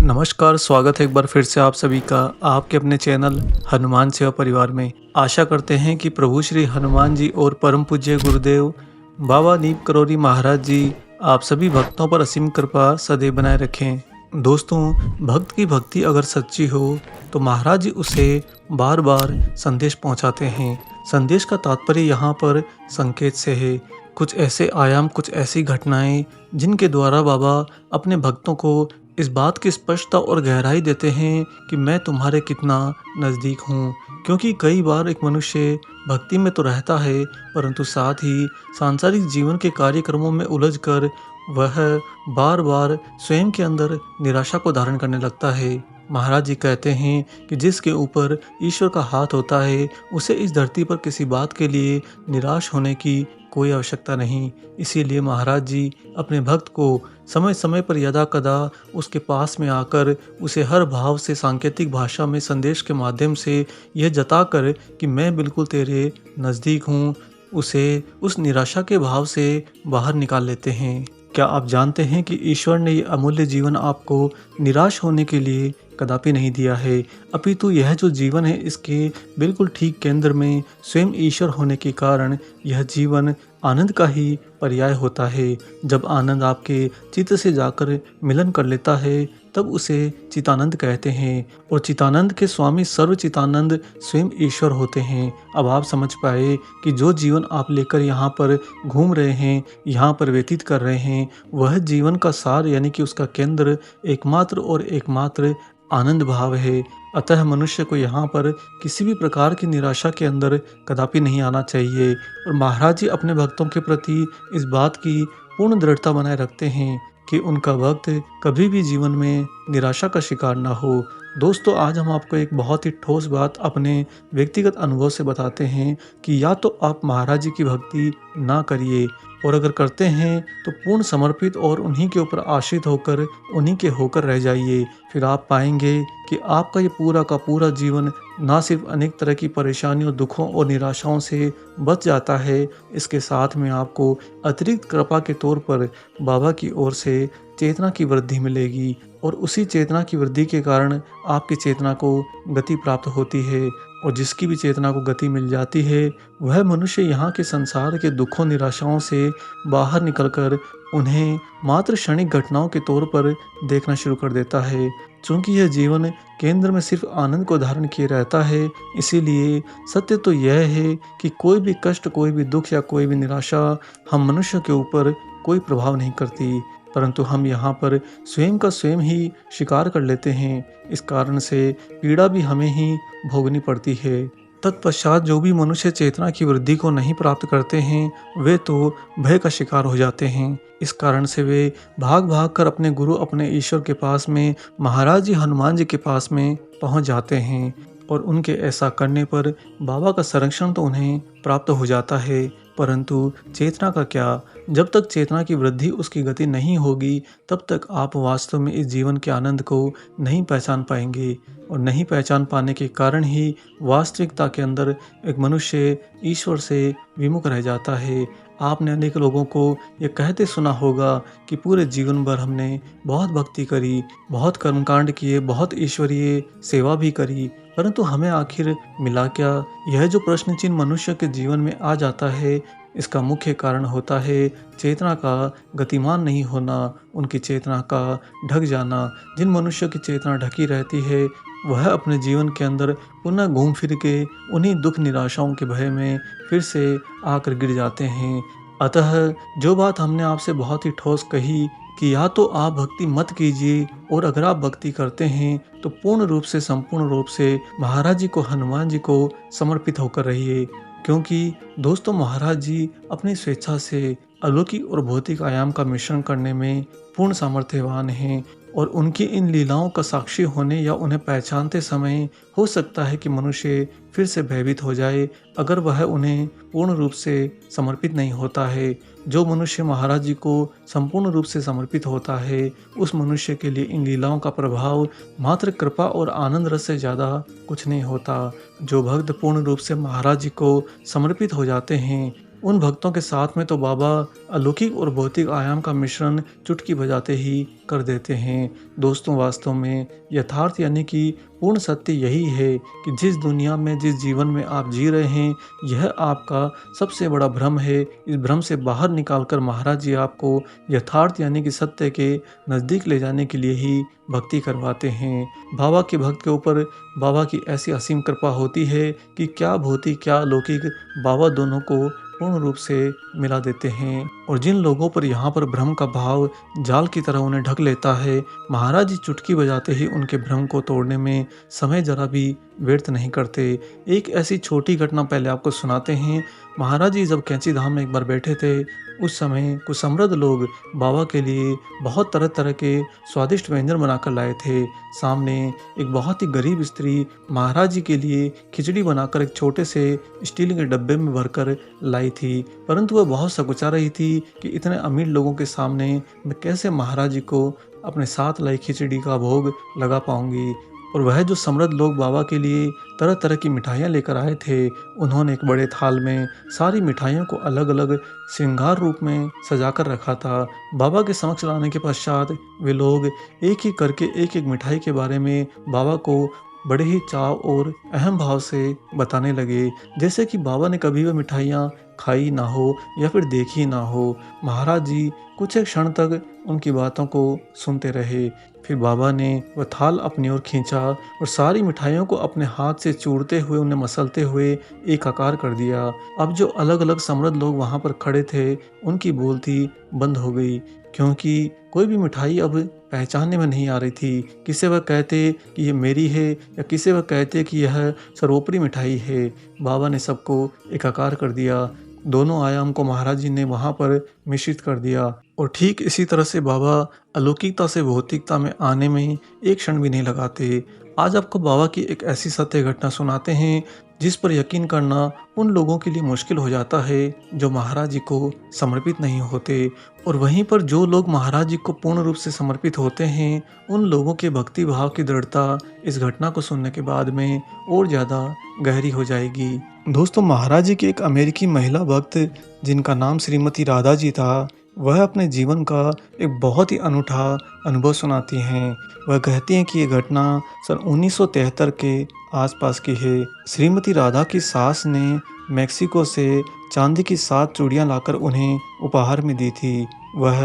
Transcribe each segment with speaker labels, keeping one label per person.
Speaker 1: नमस्कार, स्वागत है एक बार फिर से आप सभी का आपके अपने चैनल हनुमान सेवा परिवार में। आशा करते हैं कि प्रभु श्री हनुमान जी और परम पूज्य गुरुदेव बाबा नीम करोली महाराज जी आप सभी भक्तों पर असीम कृपा सदैव बनाए रखें। दोस्तों, भक्त की भक्ति अगर सच्ची हो तो महाराज जी उसे बार बार संदेश पहुंचाते हैं। संदेश का तात्पर्य यहाँ पर संकेत से है। कुछ ऐसे आयाम, कुछ ऐसी घटनाएं जिनके द्वारा बाबा अपने भक्तों को इस बात की स्पष्टता और गहराई देते हैं कि मैं तुम्हारे कितना नज़दीक हूँ। क्योंकि कई बार एक मनुष्य भक्ति में तो रहता है, परंतु साथ ही सांसारिक जीवन के कार्यक्रमों में उलझकर वह बार बार स्वयं के अंदर निराशा को धारण करने लगता है। महाराज जी कहते हैं कि जिसके ऊपर ईश्वर का हाथ होता है उसे इस धरती पर किसी बात के लिए निराश होने की कोई आवश्यकता नहीं। इसीलिए महाराज जी अपने भक्त को समय समय पर यदा कदा उसके पास में आकर उसे हर भाव से सांकेतिक भाषा में संदेश के माध्यम से यह जताकर कि मैं बिल्कुल तेरे नज़दीक हूँ, उसे उस निराशा के भाव से बाहर निकाल लेते हैं। क्या आप जानते हैं कि ईश्वर ने ये अमूल्य जीवन आपको निराश होने के लिए कदापि नहीं दिया है, अपितु यह जो जीवन है इसके बिल्कुल ठीक केंद्र में स्वयं ईश्वर होने के कारण यह जीवन आनंद का ही पर्याय होता है। जब आनंद आपके चित्त से जाकर मिलन कर लेता है तब उसे चितानंद कहते हैं, और चितानंद के स्वामी सर्व चितानंद स्वयं ईश्वर होते हैं। अब आप समझ पाए कि जो जीवन आप लेकर यहाँ पर घूम रहे हैं, यहाँ पर व्यतीत कर रहे हैं, वह जीवन का सार यानी कि उसका केंद्र एकमात्र और एकमात्र आनंद भाव है। अतः मनुष्य को यहाँ पर किसी भी प्रकार की निराशा के अंदर कदापि नहीं आना चाहिए। और महाराज जी अपने भक्तों के प्रति इस बात की पूर्ण दृढ़ता बनाए रखते हैं कि उनका भक्त कभी भी जीवन में निराशा का शिकार ना हो। दोस्तों, आज हम आपको एक बहुत ही ठोस बात अपने व्यक्तिगत अनुभव से बताते हैं कि या तो आप महाराज जी की भक्ति ना करिए, और अगर करते हैं तो पूर्ण समर्पित और उन्हीं के ऊपर आश्रित होकर उन्हीं के होकर रह जाइए। फिर आप पाएंगे कि आपका ये पूरा का पूरा जीवन ना सिर्फ अनेक तरह की परेशानियों, दुखों और निराशाओं से बच जाता है, इसके साथ में आपको अतिरिक्त कृपा के तौर पर बाबा की ओर से चेतना की वृद्धि मिलेगी, और उसी चेतना की वृद्धि के कारण आपकी चेतना को गति प्राप्त होती है। और जिसकी भी चेतना को गति मिल जाती है वह मनुष्य यहाँ के संसार के दुखों, निराशाओं से बाहर निकलकर उन्हें मात्र क्षणिक घटनाओं के तौर पर देखना शुरू कर देता है। चूंकि यह जीवन केंद्र में सिर्फ आनंद को धारण किए रहता है, इसीलिए सत्य तो यह है कि कोई भी कष्ट, कोई भी दुख या कोई भी निराशा हम मनुष्य के ऊपर कोई प्रभाव नहीं करती, परंतु हम यहाँ पर स्वयं का स्वयं ही शिकार कर लेते हैं। इस कारण से पीड़ा भी हमें ही भोगनी पड़ती है। तत्पश्चात जो भी मनुष्य चेतना की वृद्धि को नहीं प्राप्त करते हैं वे तो भय का शिकार हो जाते हैं। इस कारण से वे भाग भाग कर अपने गुरु, अपने ईश्वर के पास में, महाराज जी हनुमान जी के पास में पहुंच जाते हैं, और उनके ऐसा करने पर बाबा का संरक्षण तो उन्हें प्राप्त हो जाता है। परंतु चेतना का क्या? जब तक चेतना की वृद्धि, उसकी गति नहीं होगी तब तक आप वास्तव में इस जीवन के आनंद को नहीं पहचान पाएंगे, और नहीं पहचान पाने के कारण ही वास्तविकता के अंदर एक मनुष्य ईश्वर से विमुख रह जाता है। आपने अनेक लोगों को ये कहते सुना होगा कि पूरे जीवन भर हमने बहुत भक्ति करी, बहुत कर्मकांड किए, बहुत ईश्वरीय सेवा भी करी, परंतु हमें आखिर मिला क्या? यह जो प्रश्न चिन्ह मनुष्य के जीवन में आ जाता है, इसका मुख्य कारण होता है चेतना का गतिमान नहीं होना, उनकी चेतना का ढक जाना। जिन मनुष्य की चेतना ढकी रहती है वह अपने जीवन के अंदर पुनः घूम फिर के उन्हीं दुख, निराशाओं के भय में फिर से आकर गिर जाते हैं। अतः जो बात हमने आपसे बहुत ही ठोस कही कि या तो आप भक्ति मत कीजिए, और अगर आप भक्ति करते हैं तो पूर्ण रूप से, संपूर्ण रूप से महाराज जी को, हनुमान जी को समर्पित होकर रहिए। क्योंकि दोस्तों, महाराज जी अपनी स्वेच्छा से अलौकिक और भौतिक आयाम का मिश्रण करने में पूर्ण सामर्थ्यवान हैं, और उनकी इन लीलाओं का साक्षी होने या उन्हें पहचानते समय हो सकता है कि मनुष्य फिर से भयभीत हो जाए अगर वह उन्हें पूर्ण रूप से समर्पित नहीं होता है। जो मनुष्य महाराज जी को संपूर्ण रूप से समर्पित होता है उस मनुष्य के लिए इन लीलाओं का प्रभाव मात्र कृपा और आनंद रस से ज़्यादा कुछ नहीं होता। जो भक्त पूर्ण रूप से महाराज जी को समर्पित हो जाते हैं उन भक्तों के साथ में तो बाबा अलौकिक और भौतिक आयाम का मिश्रण चुटकी बजाते ही कर देते हैं। दोस्तों, वास्तव में यथार्थ यानी कि पूर्ण सत्य यही है कि जिस दुनिया में, जिस जीवन में आप जी रहे हैं, यह आपका सबसे बड़ा भ्रम है। इस भ्रम से बाहर निकालकर महाराज जी आपको यथार्थ यानी कि सत्य के नज़दीक ले जाने के लिए ही भक्ति करवाते हैं। बाबा के भक्त के ऊपर बाबा की ऐसी असीम कृपा होती है कि क्या भौतिक क्या अलौकिक, बाबा दोनों को पूर्ण रूप से मिला देते हैं। और जिन लोगों पर यहाँ पर भ्रम का भाव जाल की तरह उन्हें ढक लेता है, महाराज जी चुटकी बजाते ही उनके भ्रम को तोड़ने में समय जरा भी व्यर्थ नहीं करते। एक ऐसी छोटी घटना पहले आपको सुनाते हैं। महाराज जी जब कैंची धाम में एक बार बैठे थे, उस समय कुछ समृद्ध लोग बाबा के लिए बहुत तरह तरह के स्वादिष्ट व्यंजन बनाकर लाए थे। सामने एक बहुत ही गरीब स्त्री महाराज जी के लिए खिचड़ी बनाकर एक छोटे से स्टील के डब्बे में भरकर लाई थी, परंतु वह बहुत सकुचा रही थी कि इतने अमीर लोगों के सामने मैं कैसे महाराज जी को अपने साथ लाई खिचड़ी का भोग लगा पाऊंगी। और वह जो समृद्ध लोग बाबा के लिए तरह तरह की मिठाइयाँ लेकर आए थे, उन्होंने एक बड़े थाल में सारी मिठाइयों को अलग अलग श्रृंगार रूप में सजा कर रखा था। बाबा के समक्ष लाने के पश्चात वे लोग एक ही करके एक एक मिठाई के बारे में बाबा को बड़े ही चाव और अहम भाव से बताने लगे, जैसे कि बाबा ने कभी वह मिठाइयाँ खाई ना हो या फिर देखी ना हो। महाराज जी कुछ एक क्षण तक उनकी बातों को सुनते रहे। फिर बाबा ने वह थाल अपनी ओर खींचा और सारी मिठाइयों को अपने हाथ से चूरते हुए, उन्हें मसलते हुए एक आकार कर दिया। अब जो अलग अलग समृद्ध लोग वहां पर खड़े थे, उनकी बोलती बंद हो गई, क्योंकि कोई भी मिठाई अब पहचानने में नहीं आ रही थी। किसे वह कहते कि ये मेरी है या किसे वह कहते कि यह सर्वोपरि मिठाई है। बाबा ने सबको एकाकार कर दिया। दोनों आयाम को महाराज जी ने वहाँ पर मिश्रित कर दिया। और ठीक इसी तरह से बाबा अलौकिकता से भौतिकता में आने में एक क्षण भी नहीं लगाते। आज आपको बाबा की एक ऐसी सत्य घटना सुनाते हैं जिस पर यकीन करना उन लोगों के लिए मुश्किल हो जाता है जो महाराज जी को समर्पित नहीं होते। और वहीं पर जो लोग महाराज जी को पूर्ण रूप से समर्पित होते हैं, उन लोगों के भक्ति भाव की दृढ़ता इस घटना को सुनने के बाद में और ज़्यादा गहरी हो जाएगी। दोस्तों, महाराज जी की एक अमेरिकी महिला भक्त जिनका नाम श्रीमती राधा जी था, वह अपने जीवन का एक बहुत ही अनूठा अनुभव सुनाती हैं। वह कहती हैं कि ये घटना सन 1973 के आसपास की है। श्रीमती राधा की सास ने मेक्सिको से चांदी की 7 चूड़ियाँ लाकर उन्हें उपहार में दी थी। वह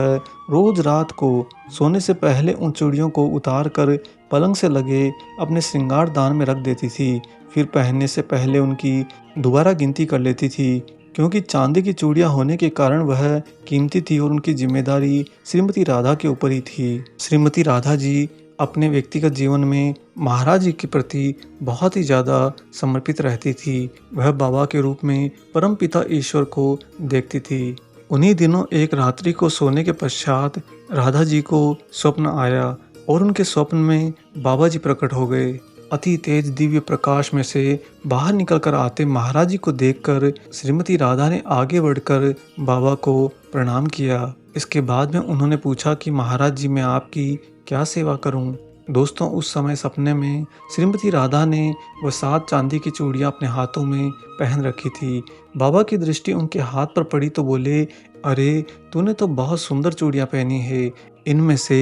Speaker 1: रोज रात को सोने से पहले उन चूड़ियों को उतार कर पलंग से लगे अपने श्रृंगार दान में रख देती थी। फिर पहनने से पहले उनकी दोबारा गिनती कर लेती थी, क्योंकि चांदी की चूड़ियां होने के कारण वह कीमती थी और उनकी जिम्मेदारी श्रीमती राधा के ऊपर ही थी। श्रीमती राधा जी अपने व्यक्तिगत जीवन में महाराज जी के प्रति बहुत ही ज़्यादा समर्पित रहती थी। वह बाबा के रूप में परमपिता ईश्वर को देखती थी। उन्हीं दिनों एक रात्रि को सोने के पश्चात राधा जी को स्वप्न आया और उनके स्वप्न में बाबा जी प्रकट हो गए। अति तेज दिव्य प्रकाश में से बाहर निकलकर आते महाराज जी को देखकर श्रीमती राधा ने आगे बढ़कर बाबा को प्रणाम किया। इसके बाद में उन्होंने पूछा कि महाराज जी, मैं आपकी क्या सेवा करूं? दोस्तों, उस समय सपने में श्रीमती राधा ने वह 7 चांदी की चूड़ियां अपने हाथों में पहन रखी थी। बाबा की दृष्टि उनके हाथ पर पड़ी तो बोले, अरे तूने तो बहुत सुंदर चूड़ियां पहनी है, इनमें से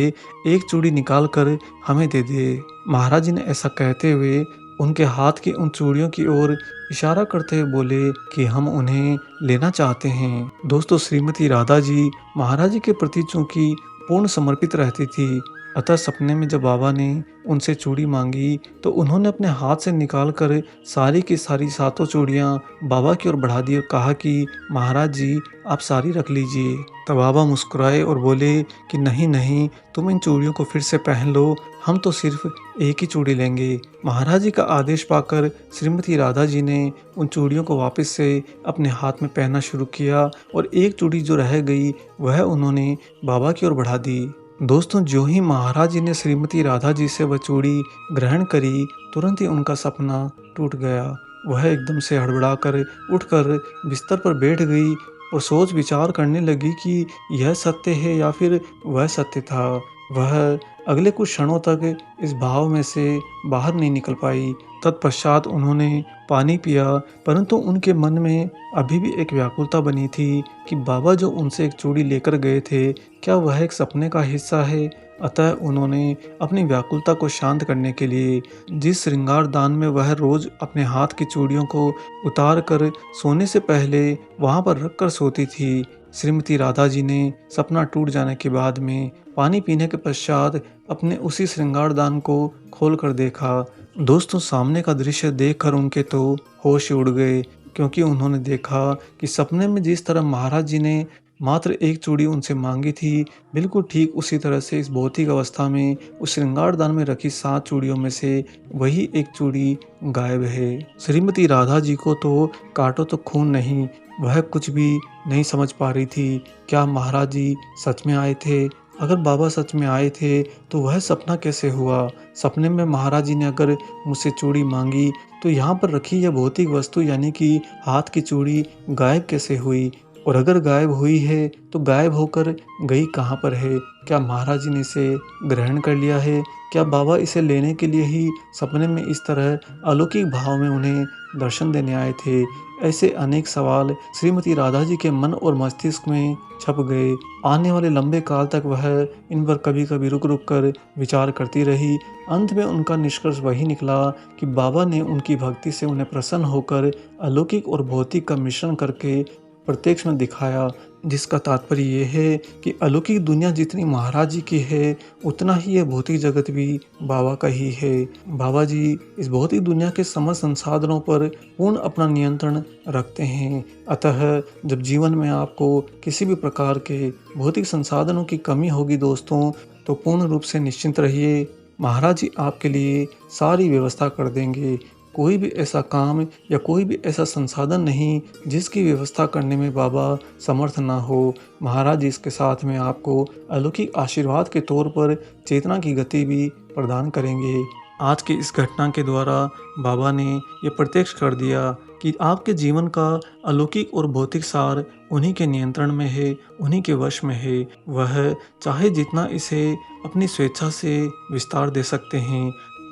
Speaker 1: एक चूड़ी निकाल कर हमें दे दे। महाराज जी ने ऐसा कहते हुए उनके हाथ की उन चूड़ियों की ओर इशारा करते हुए बोले कि हम उन्हें लेना चाहते हैं। दोस्तों, श्रीमती राधा जी महाराज जी के प्रति चूंकि पूर्ण समर्पित रहती थी, अतः सपने में जब बाबा ने उनसे चूड़ी मांगी तो उन्होंने अपने हाथ से निकालकर सारी की सारी 7 चूड़ियाँ बाबा की ओर बढ़ा दी और कहा कि महाराज जी, आप सारी रख लीजिए। तब बाबा मुस्कुराए और बोले कि नहीं नहीं, तुम इन चूड़ियों को फिर से पहन लो, हम तो सिर्फ एक ही चूड़ी लेंगे। महाराज जी का आदेश पाकर श्रीमती राधा जी ने उन चूड़ियों को वापस से अपने हाथ में पहनना शुरू किया और एक चूड़ी जो रह गई वह उन्होंने बाबा की ओर बढ़ा दी। दोस्तों, जो ही महाराज जी ने श्रीमती राधा जी से वह चूड़ी ग्रहण करी, तुरंत ही उनका सपना टूट गया। वह एकदम से हड़बड़ाकर उठकर बिस्तर पर बैठ गई और सोच विचार करने लगी कि यह सत्य है या फिर वह सत्य था। वह अगले कुछ क्षणों तक इस भाव में से बाहर नहीं निकल पाई। तत्पश्चात उन्होंने पानी पिया, परंतु उनके मन में अभी भी एक व्याकुलता बनी थी कि बाबा जो उनसे एक चूड़ी लेकर गए थे, क्या वह एक सपने का हिस्सा है? अतः उन्होंने अपनी व्याकुलता को शांत करने के लिए जिस श्रृंगार दान में वह रोज अपने हाथ की चूड़ियों को उतार कर सोने से पहले वहां पर रख कर सोती थी, श्रीमती राधा जी ने सपना टूट जाने के बाद में पानी पीने के पश्चात अपने उसी श्रृंगारदान को खोल कर देखा। दोस्तों, सामने का दृश्य देखकर उनके तो होश ही उड़ गए, क्योंकि उन्होंने देखा कि सपने में जिस तरह महाराज जी ने मात्र एक चूड़ी उनसे मांगी थी, बिल्कुल ठीक उसी तरह से इस भौतिक अवस्था में उस श्रृंगारदान में रखी 7 चूड़ियों में से वही एक चूड़ी गायब है। श्रीमती राधा जी को तो काटो तो खून नहीं, वह कुछ भी नहीं समझ पा रही थी। क्या महाराज जी सच में आए थे? अगर बाबा सच में आए थे तो वह सपना कैसे हुआ? सपने में महाराज जी ने अगर मुझसे चूड़ी मांगी तो यहाँ पर रखी यह भौतिक वस्तु यानी कि हाथ की चूड़ी गायब कैसे हुई? और अगर गायब हुई है तो गायब होकर गई कहाँ पर है? क्या महाराज जी ने इसे ग्रहण कर लिया है? क्या बाबा इसे लेने के लिए ही सपने में इस तरह अलौकिक भाव में उन्हें दर्शन देने आए थे? ऐसे अनेक सवाल श्रीमती राधा जी के मन और मस्तिष्क में छप गए। आने वाले लंबे काल तक वह इन पर कभी-कभी रुक-रुक कर विचार करती रही। अंत में उनका निष्कर्ष वही निकला कि बाबा ने उनकी भक्ति से उन्हें प्रसन्न होकर अलौकिक और भौतिक का मिश्रण करके प्रत्यक्ष में दिखाया, जिसका तात्पर्य ये है कि अलौकिक दुनिया जितनी महाराज जी की है, उतना ही यह भौतिक जगत भी बाबा का ही है। बाबा जी इस भौतिक दुनिया के समस्त संसाधनों पर पूर्ण अपना नियंत्रण रखते हैं। अतः जब जीवन में आपको किसी भी प्रकार के भौतिक संसाधनों की कमी होगी दोस्तों, तो पूर्ण रूप से निश्चिंत रहिए, महाराज जी आपके लिए सारी व्यवस्था कर देंगे। कोई भी ऐसा काम या कोई भी ऐसा संसाधन नहीं जिसकी व्यवस्था करने में बाबा समर्थ ना हो। महाराज जी इसके साथ में आपको अलौकिक आशीर्वाद के तौर पर चेतना की गति भी प्रदान करेंगे। आज की इस घटना के द्वारा बाबा ने ये प्रत्यक्ष कर दिया कि आपके जीवन का अलौकिक और भौतिक सार उन्हीं के नियंत्रण में है, उन्हीं के वश में है। वह चाहे जितना इसे अपनी स्वेच्छा से विस्तार दे सकते हैं।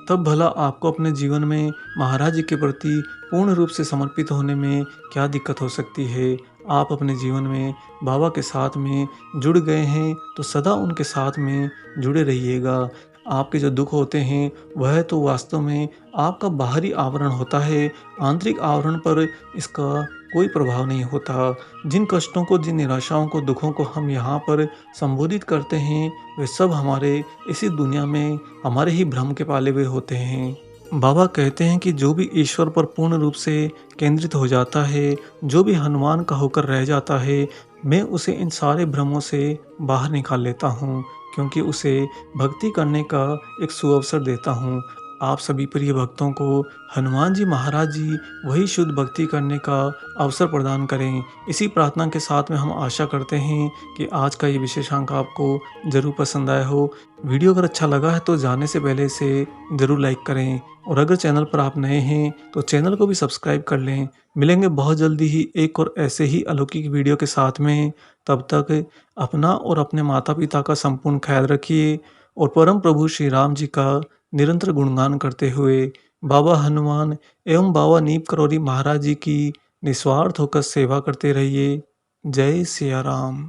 Speaker 1: तब भला आपको अपने जीवन में महाराज जी के प्रति पूर्ण रूप से समर्पित होने में क्या दिक्कत हो सकती है? आप अपने जीवन में बाबा के साथ में जुड़ गए हैं तो सदा उनके साथ में जुड़े रहिएगा। आपके जो दुख होते हैं वह तो वास्तव में आपका बाहरी आवरण होता है, आंतरिक आवरण पर इसका कोई प्रभाव नहीं होता। जिन कष्टों को, जिन निराशाओं को, दुखों को हम यहाँ पर संबोधित करते हैं, वे सब हमारे इसी दुनिया में हमारे ही भ्रम के पाले हुए होते हैं। बाबा कहते हैं कि जो भी ईश्वर पर पूर्ण रूप से केंद्रित हो जाता है, जो भी हनुमान का होकर रह जाता है, मैं उसे इन सारे भ्रमों से बाहर निकाल लेता हूँ, क्योंकि उसे भक्ति करने का एक सुअवसर देता हूँ। आप सभी प्रिय भक्तों को हनुमान जी महाराज जी वही शुद्ध भक्ति करने का अवसर प्रदान करें। इसी प्रार्थना के साथ में हम आशा करते हैं कि आज का ये विशेषांक आपको ज़रूर पसंद आया हो। वीडियो अगर अच्छा लगा है तो जाने से पहले इसे ज़रूर लाइक करें, और अगर चैनल पर आप नए हैं तो चैनल को भी सब्सक्राइब कर लें। मिलेंगे बहुत जल्दी ही एक और ऐसे ही अलौकिक वीडियो के साथ में। तब तक अपना और अपने माता पिता का संपूर्ण ख्याल रखिए, और परम प्रभु श्री राम जी का निरंतर गुणगान करते हुए बाबा हनुमान एवं बाबा नीप करोरी महाराज जी की निस्वार्थ होकर सेवा करते रहिए। जय सिया राम।